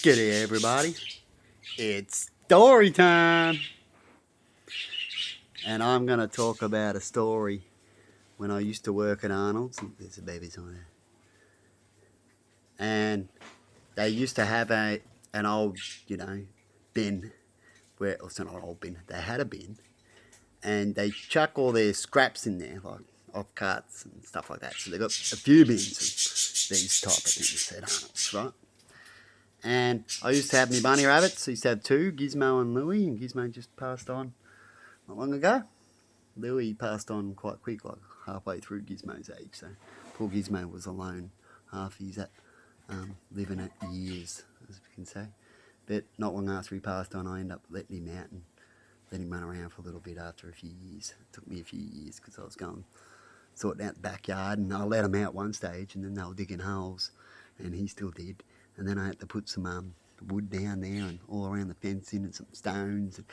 G'day everybody, it's story time, and I'm going to talk about a story when I used to work at Arnold's. There's the babies on there. And they used to have an old, bin, where, it's not an old bin, they had a bin, and they chuck all their scraps in there, like off carts and stuff like that. So they've got a few bins of these type of things at Arnold's, right? And I used to have my bunny rabbits. I used to have two, Gizmo and Louie, and Gizmo just passed on not long ago. Louie passed on quite quick, like halfway through Gizmo's age. So poor Gizmo was alone half his living at years, as we can say. But not long after he passed on, I ended up letting him out and let him run around for a little bit after a few years. It took me a few years because I was going sorting out the backyard, and I let him out one stage, and then they were digging holes, and he still did. And then I had to put some wood down there and all around the fencing and some stones. And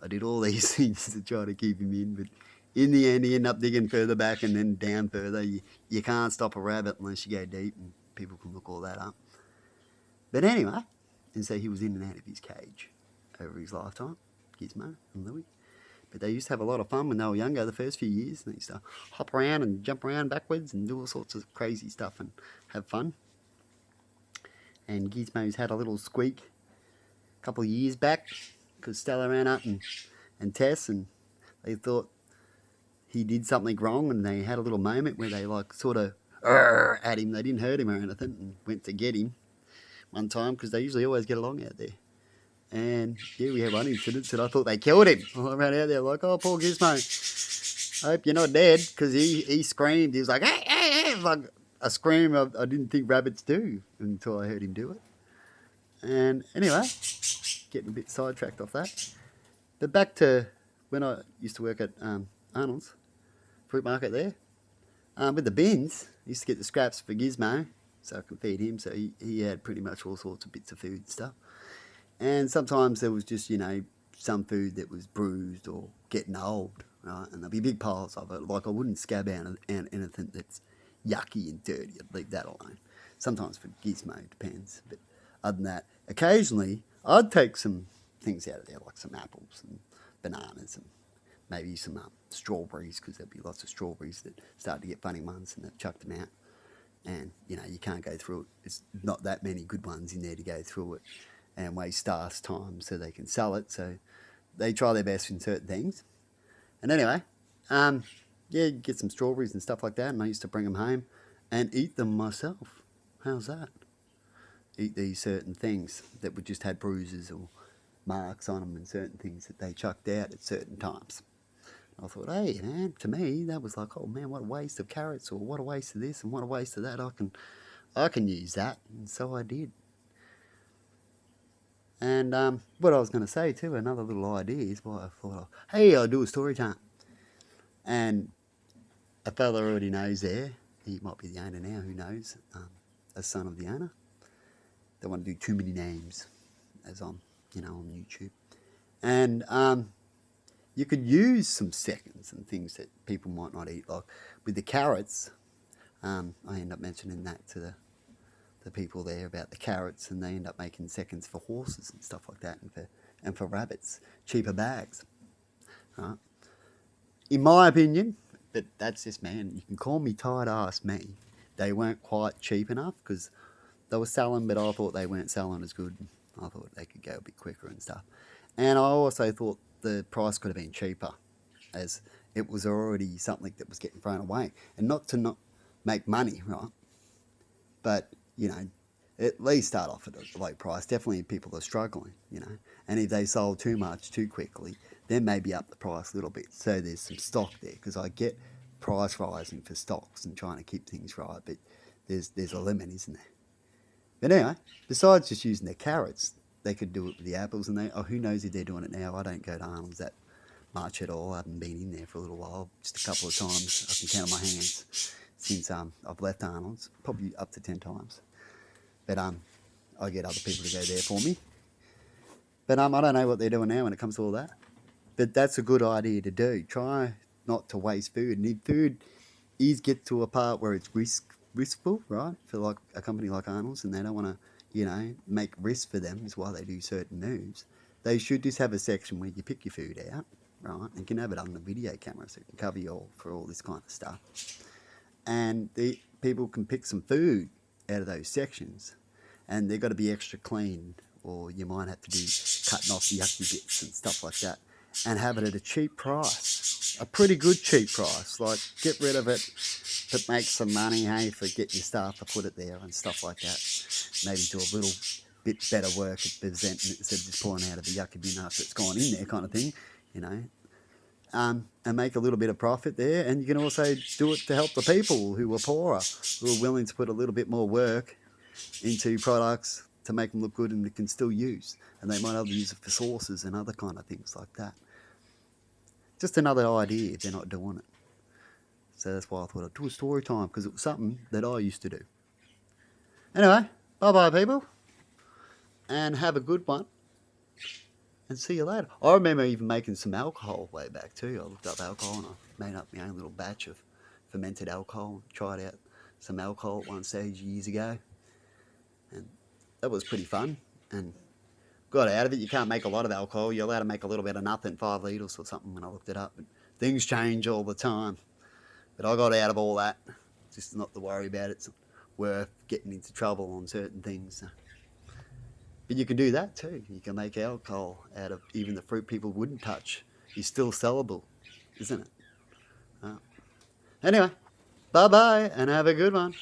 I did all these things to try to keep him in, but in the end he ended up digging further back and then down further. You can't stop a rabbit unless you go deep, and people can look all that up. But anyway, and so he was in and out of his cage over his lifetime, Gizmo and Louie. But they used to have a lot of fun when they were younger, the first few years. They used to hop around and jump around backwards and do all sorts of crazy stuff and have fun. And Gizmo's had a little squeak a couple of years back because Stella ran up and Tess, and they thought he did something wrong, and they had a little moment where they like sort of at him. They didn't hurt him or anything, and went to get him one time because they usually always get along out there. And yeah, we had one incident that I thought they killed him. I ran out there like, oh, poor Gizmo, I hope you're not dead, because he screamed. He was like, hey, hey, hey, like a scream I didn't think rabbits do until I heard him do it. And anyway, getting a bit sidetracked off that. But back to when I used to work at Arnold's fruit market there. With the bins, I used to get the scraps for Gizmo so I could feed him. So he had pretty much all sorts of bits of food and stuff. And sometimes there was just, some food that was bruised or getting old, right? And there'd be big piles of it. Like I wouldn't scab out anything that's yucky and dirty. I'd leave that alone. Sometimes for Gizmo, it depends. But other than that, occasionally I'd take some things out of there, like some apples and bananas and maybe some strawberries, because there'd be lots of strawberries that started to get funny ones, and they've chucked them out. And, you can't go through it. There's not that many good ones in there to go through it and waste staff's time so they can sell it. So they try their best in certain things. And anyway, yeah, get some strawberries and stuff like that, and I used to bring them home and eat them myself. How's that? Eat these certain things that would just had bruises or marks on them and certain things that they chucked out at certain times. I thought, hey, man, to me, that was like, oh, man, what a waste of carrots, or what a waste of this and what a waste of that. I can use that, and so I did. And what I was going to say, too, another little idea is why I thought, hey, I'll do a story time. And a fella already knows there, he might be the owner now, who knows, a son of the owner. Don't want to do too many names, as I'm, on YouTube. And you could use some seconds and things that people might not eat. Like with the carrots, I end up mentioning that to the people there about the carrots, and they end up making seconds for horses and stuff like that, and for rabbits, cheaper bags. Right? In my opinion, but that's just, man, you can call me tight ass me. They weren't quite cheap enough because they were selling, but I thought they weren't selling as good. I thought they could go a bit quicker and stuff. And I also thought the price could have been cheaper, as it was already something that was getting thrown away. And not to not make money, right? But, at least start off at a low price. Definitely if people are struggling, And if they sold too much too quickly, then maybe up the price a little bit. So there's some stock there, because I get price rising for stocks and trying to keep things right, but there's a limit, isn't there? But anyway, besides just using their carrots, they could do it with the apples, and who knows if they're doing it now. I don't go to Arnold's that much at all. I haven't been in there for a little while, just a couple of times. I can count on my hands since I've left Arnold's, probably up to 10 times. But I get other people to go there for me. But I don't know what they're doing now when it comes to all that. But that's a good idea to do. Try not to waste food. And if food is get to a part where it's riskful, right, for like a company like Arnold's, and they don't want to, make risks for them is why they do certain moves. They should just have a section where you pick your food out, right? You can have it on the video camera so it can cover you all for all this kind of stuff. And the people can pick some food out of those sections, and they've got to be extra clean, or you might have to be cutting off the yucky bits and stuff like that, and have it at a cheap price, a pretty good cheap price. Like, get rid of it, but make some money, hey, for getting your staff to put it there and stuff like that. Maybe do a little bit better work at presenting it instead of just pouring out of the yucky bin after it's gone in there, kind of thing, and make a little bit of profit there. And you can also do it to help the people who are poorer, who are willing to put a little bit more work into products to make them look good and they can still use. And they might be able to use it for sauces and other kind of things like that. Just another idea if they're not doing it. So that's why I thought I'd do a story time, because it was something that I used to do. Anyway, bye-bye, people. And have a good one. And see you later. I remember even making some alcohol way back too. I looked up alcohol and I made up my own little batch of fermented alcohol. Tried out some alcohol at one stage years ago. And that was pretty fun. And got out of it. You can't make a lot of alcohol. You're allowed to make a little bit of nothing, 5 litres or something when I looked it up. But things change all the time. But I got out of all that. Just not to worry about it. It's worth getting into trouble on certain things. But you can do that too. You can make alcohol out of even the fruit people wouldn't touch. It's still sellable, isn't it? Anyway, bye-bye and have a good one.